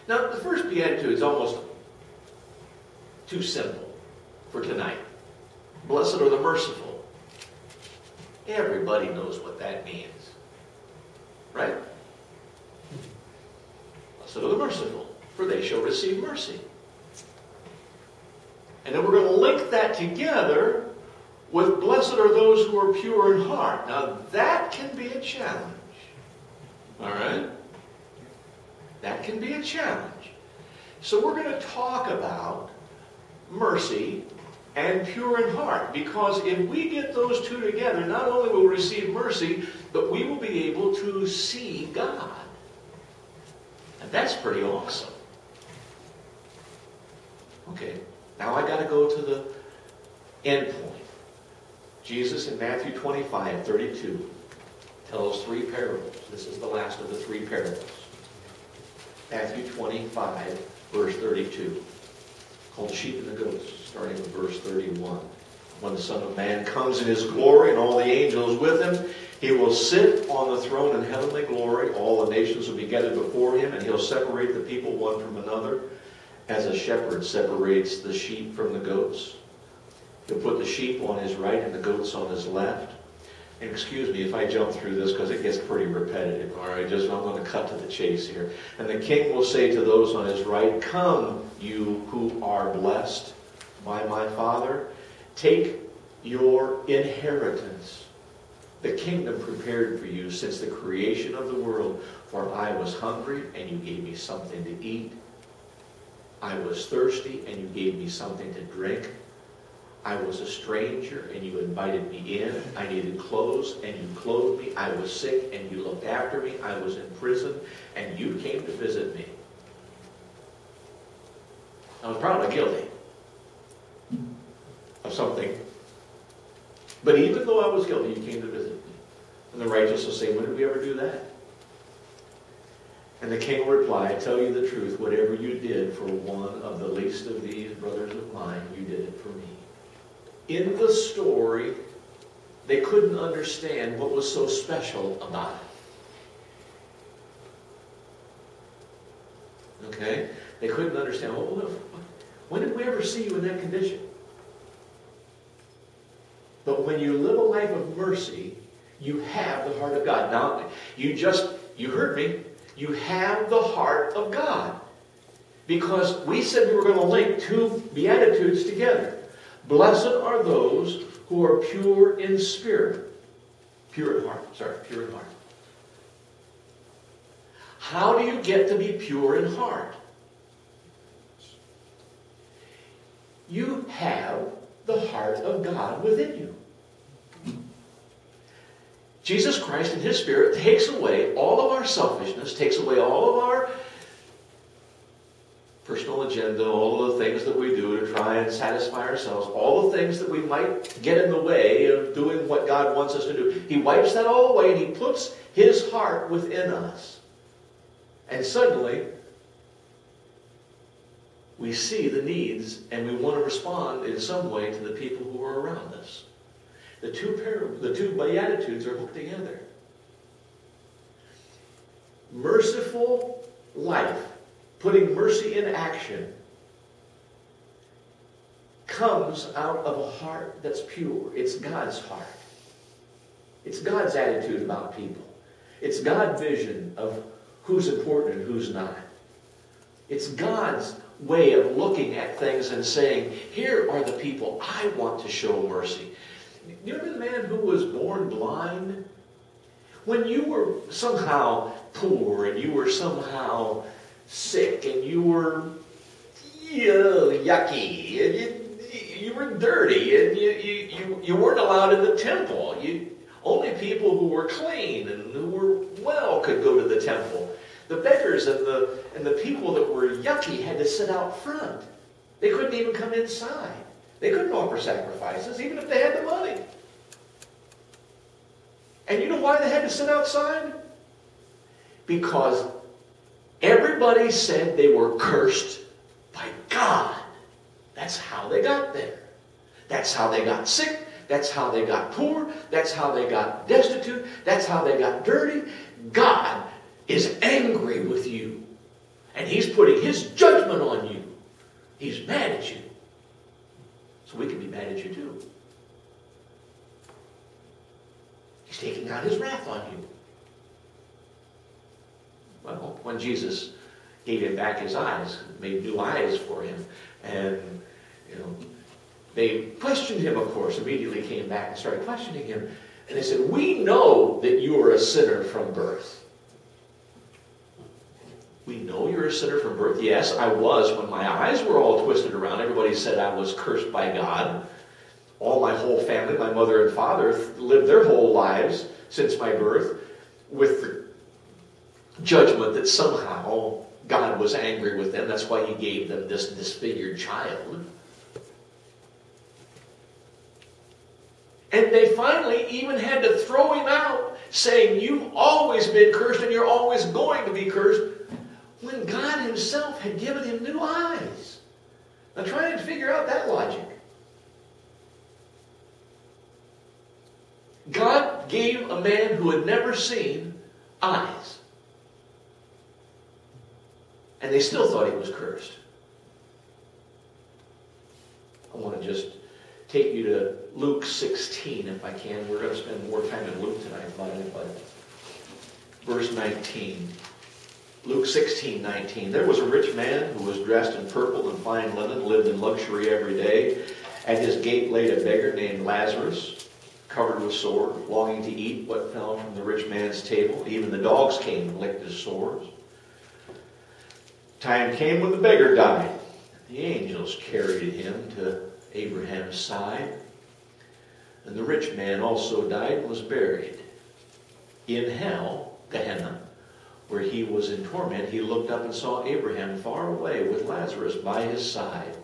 Now, the first beatitude is almost too simple for tonight. Blessed are the merciful. Everybody knows what that means. Right? Blessed are the merciful, for they shall receive mercy. And then we're going to link that together with blessed are those who are pure in heart. Now, that can be a challenge. All right? That can be a challenge. So we're going to talk about mercy and pure in heart. Because if we get those two together, not only will we receive mercy, but we will be able to see God. And that's pretty awesome. Okay, now I got to go to the end point. Jesus in Matthew 25:32 tells three parables. This is the last of the three parables. Matthew 25, verse 32. Called sheep and the goats, starting with verse 31. When the Son of Man comes in his glory and all the angels with him, he will sit on the throne in heavenly glory. All the nations will be gathered before him, and he'll separate the people one from another, as a shepherd separates the sheep from the goats. He'll put the sheep on his right and the goats on his left. And excuse me if I jump through this because it gets pretty repetitive. All right, I'm going to cut to the chase here. And the king will say to those on his right, "Come, you who are blessed by my Father, take your inheritance, the kingdom prepared for you since the creation of the world. For I was hungry, and you gave me something to eat. I was thirsty, and you gave me something to drink. I was a stranger, and you invited me in. I needed clothes, and you clothed me. I was sick, and you looked after me. I was in prison, and you came to visit me." I was probably guilty of something. But even though I was guilty, you came to visit me. And the righteous will say, "When did we ever do that?" And the king will reply, "I tell you the truth, whatever you did for one of the least of these brothers of mine, you did it for me." In the story, they couldn't understand what was so special about it. Okay? They couldn't understand, well, when did we ever see you in that condition? But when you live a life of mercy, you have the heart of God. Now, you heard me, you have the heart of God. Because we said we were going to link two Beatitudes together. Blessed are those who are pure in spirit. Pure in heart. How do you get to be pure in heart? You have the heart of God within you. Jesus Christ in his Spirit takes away all of our selfishness, takes away all of our personal agenda, all of the things that we do to try and satisfy ourselves, all the things that we might get in the way of doing what God wants us to do. He wipes that all away and he puts his heart within us. And suddenly, we see the needs and we want to respond in some way to the people who are around us. The two Beatitudes are hooked together. Merciful life, putting mercy in action, comes out of a heart that's pure. It's God's heart. It's God's attitude about people. It's God's vision of who's important and who's not. It's God's way of looking at things and saying, here are the people I want to show mercy. You remember the man who was born blind? When you were somehow poor and you were somehow sick and you were yucky and you were dirty and you weren't allowed in the temple. Only people who were clean and who were well could go to the temple. The beggars and the people that were yucky had to sit out front. They couldn't even come inside. They couldn't offer sacrifices, even if they had the money. And you know why they had to sit outside? Because everybody said they were cursed by God. That's how they got there. That's how they got sick. That's how they got poor. That's how they got destitute. That's how they got dirty. God is angry with you. And he's putting his judgment on you. He's mad at you. So we can be mad at you too. He's taking out his wrath on you. Well, when Jesus gave him back his eyes, made new eyes for him, and, they questioned him, of course, immediately came back and started questioning him. And they said, we know that you are a sinner from birth. We know you're a sinner from birth. Yes, I was when my eyes were all twisted around. Everybody said I was cursed by God. All my whole family, my mother and father, lived their whole lives since my birth with the judgment that somehow God was angry with them. That's why he gave them this disfigured child. And they finally even had to throw him out, saying, you've always been cursed and you're always going to be cursed, when God himself had given him new eyes. Now try and figure out that logic. God gave a man who had never seen eyes. And they still thought he was cursed. I want to just take you to Luke 16, if I can. We're going to spend more time in Luke tonight, but verse 19. Luke 16:19. There was a rich man who was dressed in purple and fine linen, lived in luxury every day. At his gate laid a beggar named Lazarus, covered with sores, longing to eat what fell from the rich man's table. Even the dogs came and licked his sores. Time came when the beggar died. The angels carried him to Abraham's side. And the rich man also died and was buried. In hell, Gehenna, where he was in torment, he looked up and saw Abraham far away with Lazarus by his side.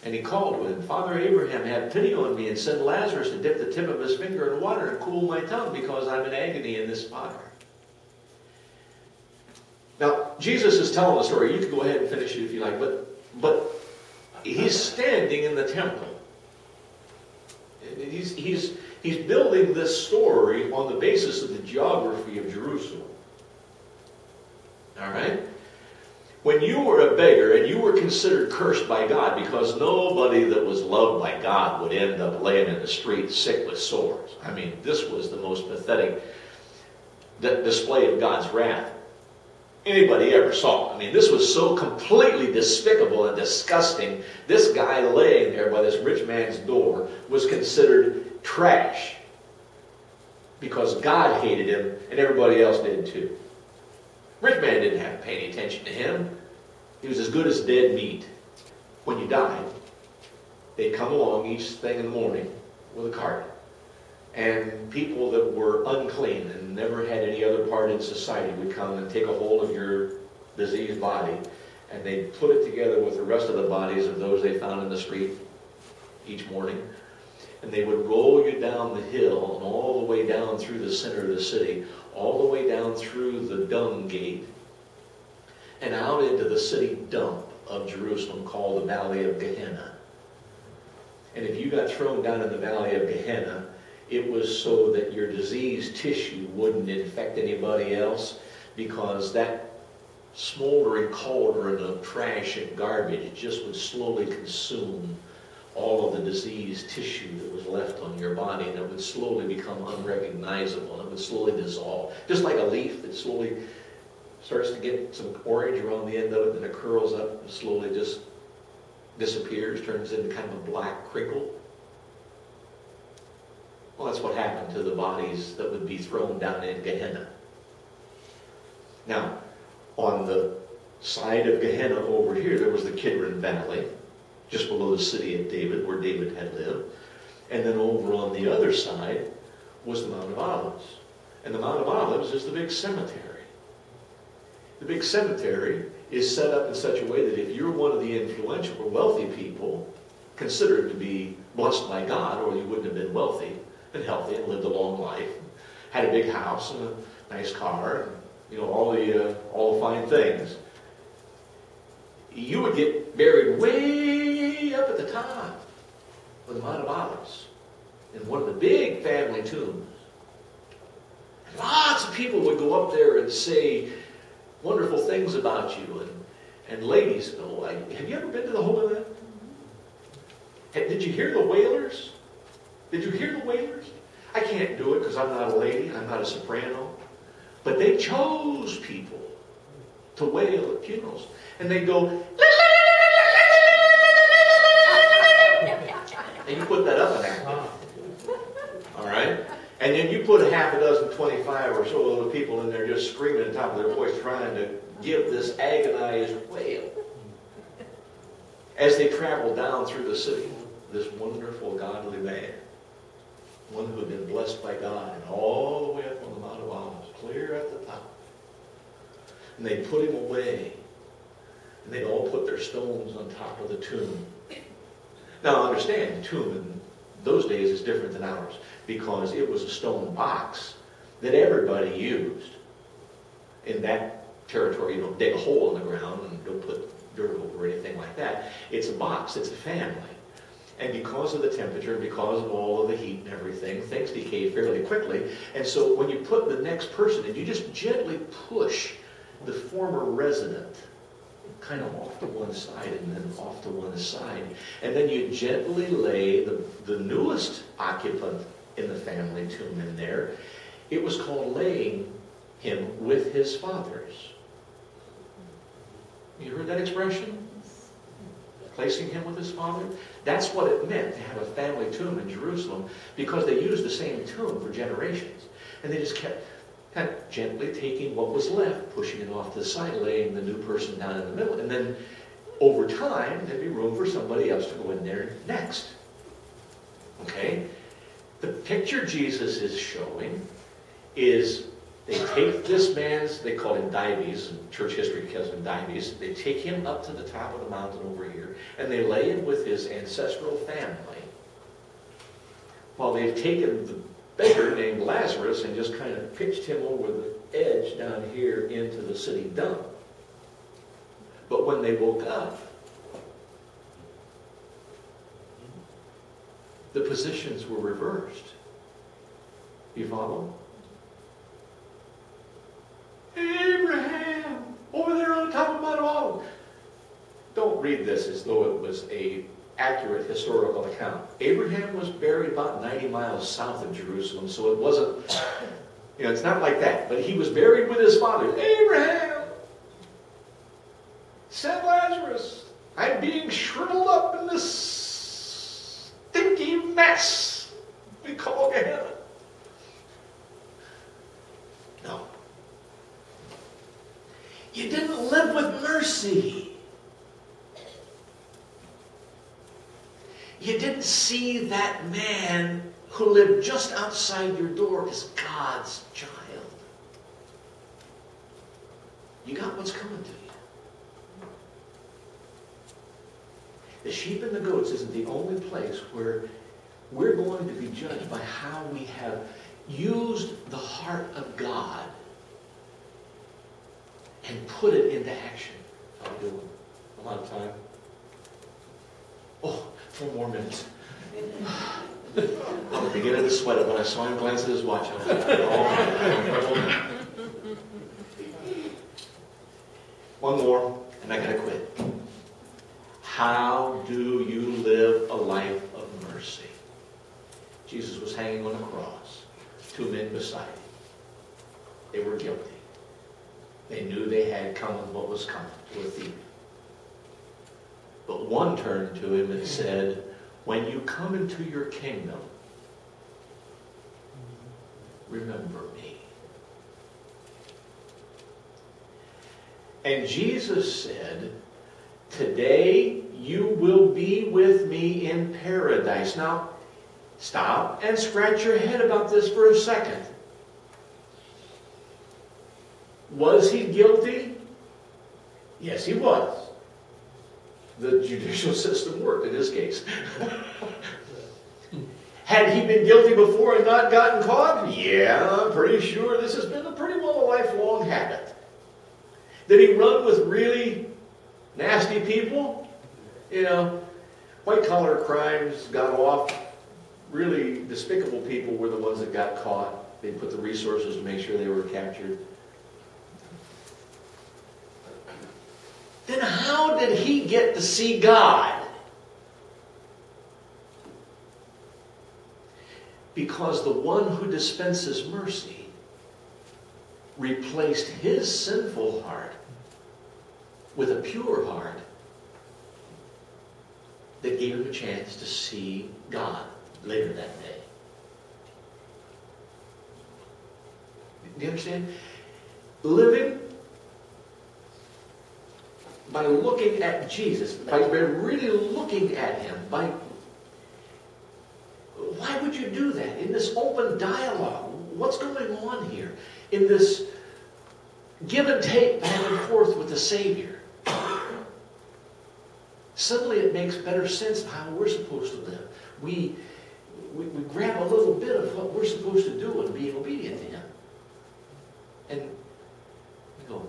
And he called to him, Father Abraham, have pity on me and send Lazarus to dip the tip of his finger in water and cool my tongue, because I'm in agony in this fire. Now, Jesus is telling the story. You can go ahead and finish it if you like, but he's standing in the temple. He's building this story on the basis of the geography of Jerusalem. All right? When you were a beggar and you were considered cursed by God, because nobody that was loved by God would end up laying in the street sick with sores. I mean, this was the most pathetic display of God's wrath anybody ever saw. I mean, this was so completely despicable and disgusting. This guy laying there by this rich man's door was considered trash because God hated him and everybody else did too. Rich man didn't have to pay any attention to him. He was as good as dead meat. When you died, they'd come along each thing in the morning with a cart. And people that were unclean and never had any other part in society would come and take a hold of your diseased body, and they'd put it together with the rest of the bodies of those they found in the street each morning. And they would roll you down the hill and all the way down through the center of the city, all the way down through the dung gate, and out into the city dump of Jerusalem called the Valley of Gehenna. And if you got thrown down in the Valley of Gehenna, it was so that your diseased tissue wouldn't infect anybody else, because that smoldering cauldron of trash and garbage just would slowly consume all of the diseased tissue that was left on your body, and it would slowly become unrecognizable, and it would slowly dissolve. Just like a leaf that slowly starts to get some orange around the end of it, and it curls up and slowly just disappears, turns into kind of a black crinkle. Well, that's what happened to the bodies that would be thrown down in Gehenna. Now, on the side of Gehenna over here, there was the Kidron Valley, just below the city of David, where David had lived. And then over on the other side was the Mount of Olives. And the Mount of Olives is the big cemetery. The big cemetery is set up in such a way that if you're one of the influential or wealthy people considered to be blessed by God, or you wouldn't have been wealthy and healthy and lived a long life, had a big house and a nice car, and, all the fine things, you would get buried way up at the top of the Mount of Olives in one of the big family tombs. And lots of people would go up there and say, wonderful things about you. And ladies, oh, have you ever been to the Holy Land? Did you hear the Wailers? Did you hear the Wailers? I can't do it because I'm not a lady. I'm not a soprano. But they chose people to wail at funerals. And they go, and you put that up an act. All right? And then you put a half a dozen, 25 or so little people in there just screaming at the top of their voice, trying to give this agonized wail. As they travel down through the city, this wonderful, godly man, one who had been blessed by God, and all the way up on the Mount of Olives, clear at the top. And they'd put him away, and they'd all put their stones on top of the tomb. Now understand, the tomb in those days is different than ours, because it was a stone box that everybody used. In that territory, you don't dig a hole in the ground and don't put dirt over or anything like that. It's a box, it's a family. And because of the temperature, because of all of the heat and everything, things decay fairly quickly. And so when you put the next person in, you just gently push the former resident kind of off to one side and then off to one side. And then you gently lay the newest occupant in the family tomb in there. It was called laying him with his fathers. You heard that expression? Placing him with his father? That's what it meant to have a family tomb in Jerusalem, because they used the same tomb for generations. And they just kept kind of gently taking what was left, pushing it off to the side, laying the new person down in the middle. And then over time, there'd be room for somebody else to go in there next. Okay? The picture Jesus is showing is they take this man's, they call him Dives, and church history calls him Dives. They take him up to the top of the mountain over here, and they lay him with his ancestral family, while they've taken the beggar named Lazarus and just kind of pitched him over the edge down here into the city dump. But when they woke up, the positions were reversed. You follow? Abraham, over there on the top of Mount Olive. Don't read this as though it was an accurate historical account. Abraham was buried about 90 miles south of Jerusalem, so it wasn't, it's not like that. But he was buried with his father. Abraham, send Lazarus. I'm being shriveled up in this stinky mess we call Gehenna. No. You didn't live with mercy. You didn't see that man who lived just outside your door as God's child. You got what's coming to you. The sheep and the goats isn't the only place where we're going to be judged by how we have used the heart of God and put it into action. How are we doing? A lot of time? Oh, 4 more minutes. I was beginning to sweat it when I saw him glance at his watch. I was like, oh. One more, and I gotta quit. How do you live a life of mercy? Jesus was hanging on a cross. 2 men beside him. They were guilty. They knew they had come with what was coming to a thief. But one turned to him and said, when you come into your kingdom, remember me. And Jesus said, today you will be with me in paradise. Now, stop and scratch your head about this for a second. Was he guilty? Yes, he was. The judicial system worked in his case. Had he been guilty before and not gotten caught? Yeah, I'm pretty sure this has been a pretty well a lifelong habit. Did he run with really nasty people? White-collar crimes got off. Really despicable people were the ones that got caught. They put the resources to make sure they were captured. then how did he get to see God? Because the one who dispenses mercy replaced his sinful heart with a pure heart that gave him a chance to see God later that day. Do you understand? Living by looking at Jesus, by really looking at him, why would you do that? In this open dialogue, what's going on here? In this give and take back and forth with the Savior. Suddenly it makes better sense of how we're supposed to live. We grab a little bit of what we're supposed to do and be obedient to him. And we go,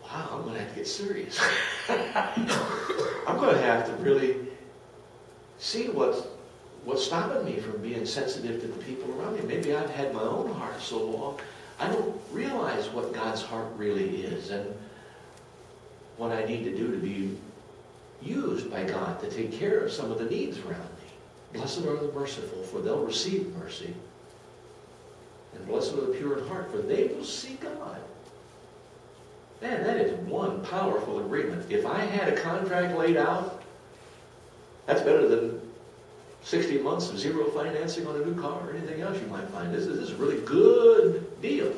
wow, I'm going to have to get serious. I'm going to have to really see what's stopping me from being sensitive to the people around me. Maybe I've had my own heart so long, I don't realize what God's heart really is and what I need to do to be used by God to take care of some of the needs around me. Blessed are the merciful, for they'll receive mercy. And blessed are the pure in heart, for they will see God. Man, that is one powerful agreement. If I had a contract laid out, that's better than 60 months of zero financing on a new car or anything else you might find. This is a really good deal.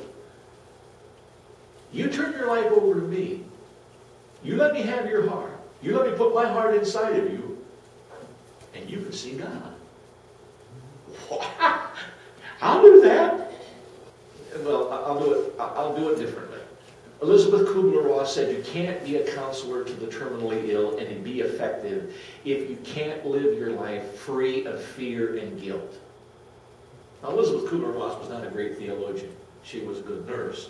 You turn your life over to me. You let me have your heart. You let me put my heart inside of you, and you can see God. Wow. I'll do that. Well, I'll do it differently. Elizabeth Kubler-Ross said you can't be a counselor to the terminally ill and be effective if you can't live your life free of fear and guilt. Now, Elizabeth Kubler-Ross was not a great theologian. She was a good nurse,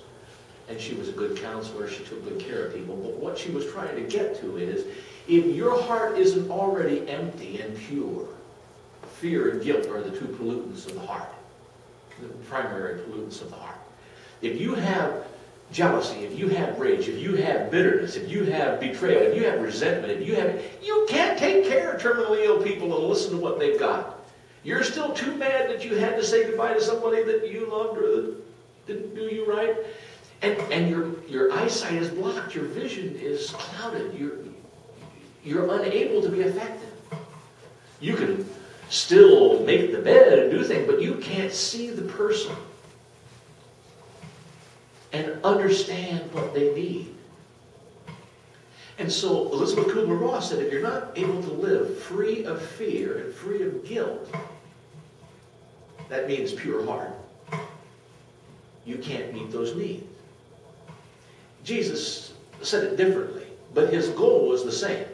and she was a good counselor. She took good care of people. But what she was trying to get to is, if your heart isn't already empty and pure, fear and guilt are the two pollutants of the heart, the primary pollutants of the heart. If you have jealousy, if you have rage, if you have bitterness, if you have betrayal, if you have resentment, you can't take care of terminally ill people and listen to what they've got. You're still too mad that you had to say goodbye to somebody that you loved or that didn't do you right. And your eyesight is blocked, your vision is clouded, you're unable to be effective. You can still make the bed and do things, but you can't see the person and understand what they need. And so Elizabeth Kubler-Ross said, if you're not able to live free of fear and free of guilt, that means pure heart. You can't meet those needs. Jesus said it differently, but his goal was the same.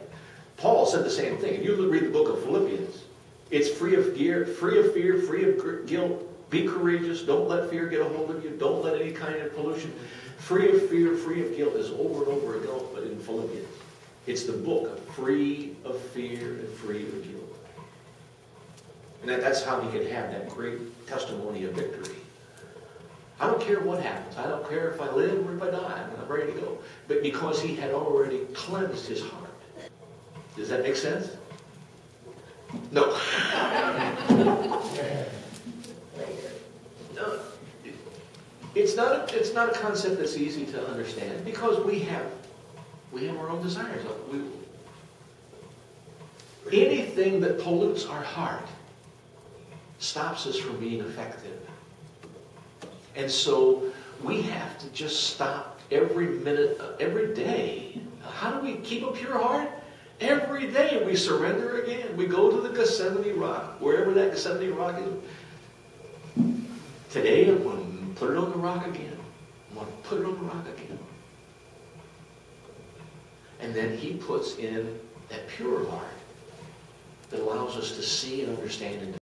Paul said the same thing. If you read the book of Philippians, it's free of fear, free of guilt. Be courageous. Don't let fear get a hold of you. Don't let any kind of pollution. Free of fear, free of guilt is over and over again, but in Philippians. It's the book of free of fear and free of guilt. And that's how he could have that great testimony of victory. I don't care what happens. I don't care if I live or if I die. I'm ready to go. But because he had already cleansed his heart. Does that make sense? No. No. It's not a concept that's easy to understand because we have our own desires. Anything that pollutes our heart stops us from being effective. And so we have to just stop every minute, every day. How do we keep a pure heart? Every day we surrender again. We go to the Gethsemane rock, wherever that Gethsemane rock is. Today I'm going to put it on the rock again. I'm going to put it on the rock again. And then he puts in that pure heart that allows us to see and understand and